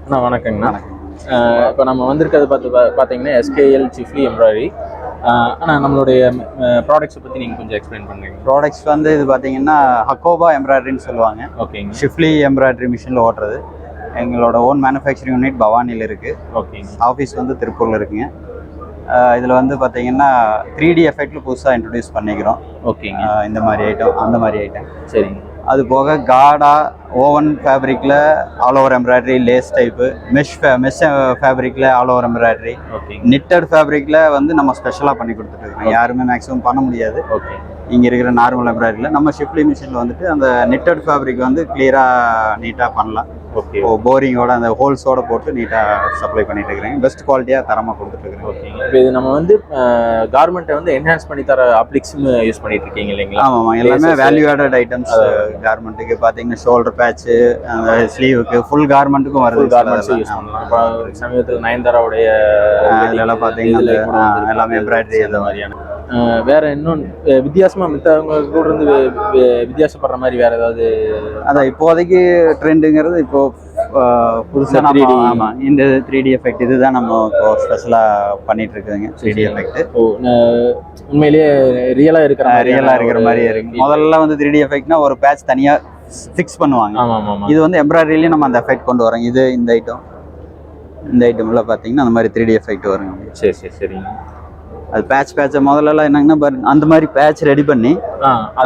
அண்ணா வணக்கங்கண்ணா. இப்போ நம்ம வந்திருக்கிறது பார்த்தீங்கன்னா எஸ்கேஎல் சிஃப்லி எம்ப்ராய்டரி. ஆனால் நம்மளுடைய ப்ராடக்ட்ஸை பற்றி நீங்கள் கொஞ்சம் எக்ஸ்பிளைன் பண்ணுறீங்க. ப்ராடக்ட்ஸ் வந்து இது பார்த்தீங்கன்னா ஹக்கோபா எம்ப்ராய்டரின்னு சொல்லுவாங்க. ஓகேங்க. ஷிஃப்லி எம்ப்ராய்டரி மிஷினில் ஓட்டுறது. எங்களோட ஓன் மேனுஃபேக்சரிங் யூனிட் பவானியில் இருக்குது. ஓகேங்க. ஆஃபீஸ் வந்து திருப்பூரில் இருக்குங்க. இதில் வந்து பார்த்தீங்கன்னா 3D எஃபெக்டில் புதுசாக இன்ட்ரடியூஸ் பண்ணிக்கிறோம். ஓகேங்க. இந்த மாதிரி ஐட்டம், அந்த மாதிரி ஐட்டம். சரிங்க. அது போக காடா ஓவன் ஃபேப்ரிக்கில் all over embroidery, lace type, mesh ஃபேப்ரிக்கில் ஆல் ஓவர் எம்ப்ராய்டரி, நிட்டட் ஃபேப்ரிக்கில் வந்து நம்ம ஸ்பெஷலாக பண்ணி கொடுத்துட்ருக்கோம். யாருமே மேக்ஸிமம் பண்ண முடியாது. ஓகே. இங்கே இருக்கிற நார்மல் எம்ப்ராய்டரியில் நம்ம ஷிஃப்லி மிஷினில் வந்துட்டு அந்த நிட்டட் ஃபேப்ரிக் வந்து கிளியராக நீட்டாக பண்ணலாம். ஓகே. போரிங்கோட அந்த ஹோல்ஸோட போட்டு நீட்டாக சப்ளை பண்ணிட்டு இருக்கிறேன். பெஸ்ட் குவாலிட்டியாக தரமாக கொடுத்துட்ருக்கேன். ஓகேங்க. இப்போ இது நம்ம வந்து கார்மெண்ட்டை வந்து என்ஹான்ஸ் பண்ணி தர அப்ளிக்ஸும் யூஸ் பண்ணிட்டு இருக்கீங்க இல்லைங்களா? ஆமாம், எல்லாமே வேல்யூ ஆடட் ஐட்டம்ஸ். கார்மெண்ட்டுக்கு பார்த்தீங்கன்னா ஷோல்டர் பேட்ச்சு, அந்த ஸ்லீவுக்கு, ஃபுல் கார்மெண்ட்டுக்கும் வருது. கார்மெண்ட்ஸ் யூஸ் பண்ணலாம். இப்போ சமீபத்தில் நயன்தாராவுடைய இதெல்லாம் பார்த்தீங்கன்னா எல்லாமே எம்ப்ராய்டரி அந்த மாதிரியான. வேற இன்னும் வித்தியாசமா மற்றவங்க கூட இருந்து வித்தியாசப்படுற மாதிரி வேற ஏதாவது? அதான் இப்போதைக்கு ட்ரெண்டுங்கிறது இப்போ புதுசாக ஆமாம், இந்த 3D எஃபெக்ட் இதுதான் நம்ம இப்போ ஸ்பெஷலாக பண்ணிட்டு இருக்குதுங்க. 3D எஃபெக்ட் உண்மையிலேயே ரியலாக இருக்கிற மாதிரியே இருக்கு. முதல்ல வந்து 3D எஃபெக்ட்னா ஒரு பேட்ச் தனியாக ஃபிக்ஸ் பண்ணுவாங்க. இது வந்து எம்ப்ராய்டரியிலேயே நம்ம அந்த எஃபெக்ட் கொண்டு வரோம். இந்த ஐட்டம்ல பார்த்தீங்கன்னா அந்த மாதிரி 3D எஃபெக்ட் வருங்க. சரி சரி சரிங்க. அது பேட்சை முதல்லலாம் என்னங்கன்னா அந்த மாதிரி பேட்ச் ரெடி பண்ணி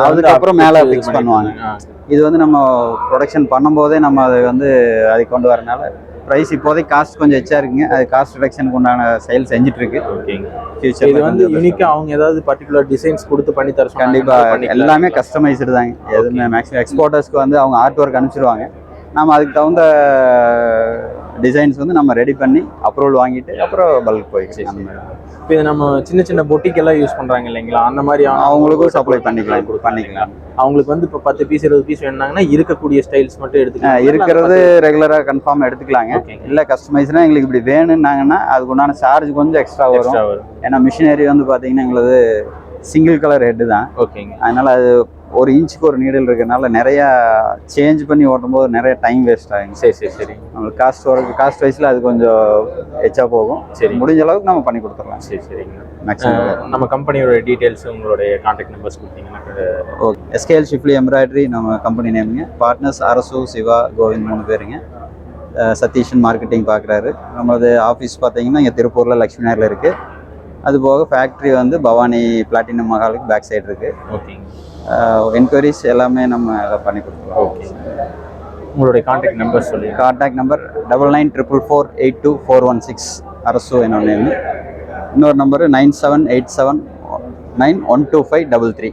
அதுக்கப்புறம் மேலே ஃபிக்ஸ் பண்ணுவாங்க. இது வந்து நம்ம ப்ரொடக்ஷன் பண்ணும்போதே நம்ம அதை கொண்டு வரனால ப்ரைஸ் இப்போதைக்கு காஸ்ட் கொஞ்சம் எச்சா இருக்குங்க. அது காஸ்ட் ரிடக்ஷனுக்கு உண்டான செயல் செஞ்சுட்டு இருக்கு. ஓகேங்க. ஃபியூச்சர் இது வந்து யூனிக்காக அவங்க ஏதாவது பர்டிகுலர் டிசைன்ஸ் கொடுத்து பண்ணி தர கண்டிப்பாக எல்லாமே கஸ்டமைஸ்டு தாங்க. எதுவுமே மேக்ஸிமம் எக்ஸ்போர்ட்டர்ஸ்க்கு வந்து அவங்க ஆர்ட் ஒர்க் அனுப்பிச்சிடுவாங்க. நம்ம அதுக்கு தகுந்த டிசைன்ஸ் வந்து நம்ம ரெடி பண்ணி அப்ரூவல் வாங்கிட்டு அப்புறம் பல்க் போயிடுச்சு. அந்த மாதிரி இப்போ இது நம்ம சின்ன சின்ன பொட்டிக் எல்லாம் யூஸ் பண்ணுறாங்க இல்லைங்களா? அந்த மாதிரி அவங்களுக்கும் சப்ளை பண்ணிக்கலாம். அவங்களுக்கு வந்து இப்போ 10 பீஸ் 20 பீஸ் வேணுனாங்கன்னா இருக்கக்கூடிய ஸ்டைல்ஸ் மட்டும் இருக்கிறது ரெகுலராக கன்ஃபார்ம் எடுத்துக்கலாங்க. இல்லை கஸ்டமைஸ்னா எங்களுக்கு இப்படி வேணும்னாங்கன்னா அதுக்கு உண்டான சார்ஜ் கொஞ்சம் எக்ஸ்ட்ரா வரும். ஏன்னா மிஷினரி வந்து பார்த்தீங்கன்னா எங்களது சிங்கிள் கலர் ஹெட்டு தான். ஓகேங்க. அதனால அது ஒரு இன்ச்சுக்கு ஒரு நீடில் இருக்கிறதுனால நிறையா சேஞ்ச் பண்ணி ஓட்டும் போது நிறைய டைம் வேஸ்ட் ஆகும். சரி சரி சரி. நம்மளுக்கு காஸ்ட் வைஸில் அது கொஞ்சம் எச்சா போகும். சரி, முடிஞ்ச அளவுக்கு நம்ம பண்ணி கொடுத்துடலாம். சரி சரிங்க. மேக்ஸிமம் நம்ம கம்பெனியோட டீட்டெயில்ஸ் உங்களுடைய கான்டாக்ட் நம்பர்ஸ் கொடுத்தீங்கன்னா. ஓகே. எஸ்கேஎல் ஷிஃப்லி எம்ப்ராய்டரி நம்ம கம்பெனி நேமுங்க. பார்ட்னர்ஸ் அரசு, சிவா, கோவிந்த் 3 பேருங்க. சதீஷன் மார்க்கெட்டிங் பார்க்குறாரு. நம்மளது ஆஃபீஸ் பார்த்தீங்கன்னா இங்கே திருப்பூரில் லக்ஷ்மி நகரில் இருக்குது. அது போக ஃபேக்ட்ரி வந்து பவானி பிளாட்டினம் மஹாலுக்கு பேக் சைடு இருக்குது. ஓகேங்க. என்கொயரிஸ் எல்லாமே நம்ம பண்ணி கொடுத்துருவோம். ஓகே. உங்களுடைய கான்டாக்ட் நம்பர் சொல்லி. கான்டாக்ட் நம்பர் 9944482416 அரசு என்னோட நேம். இன்னொரு நம்பரு 9787912533.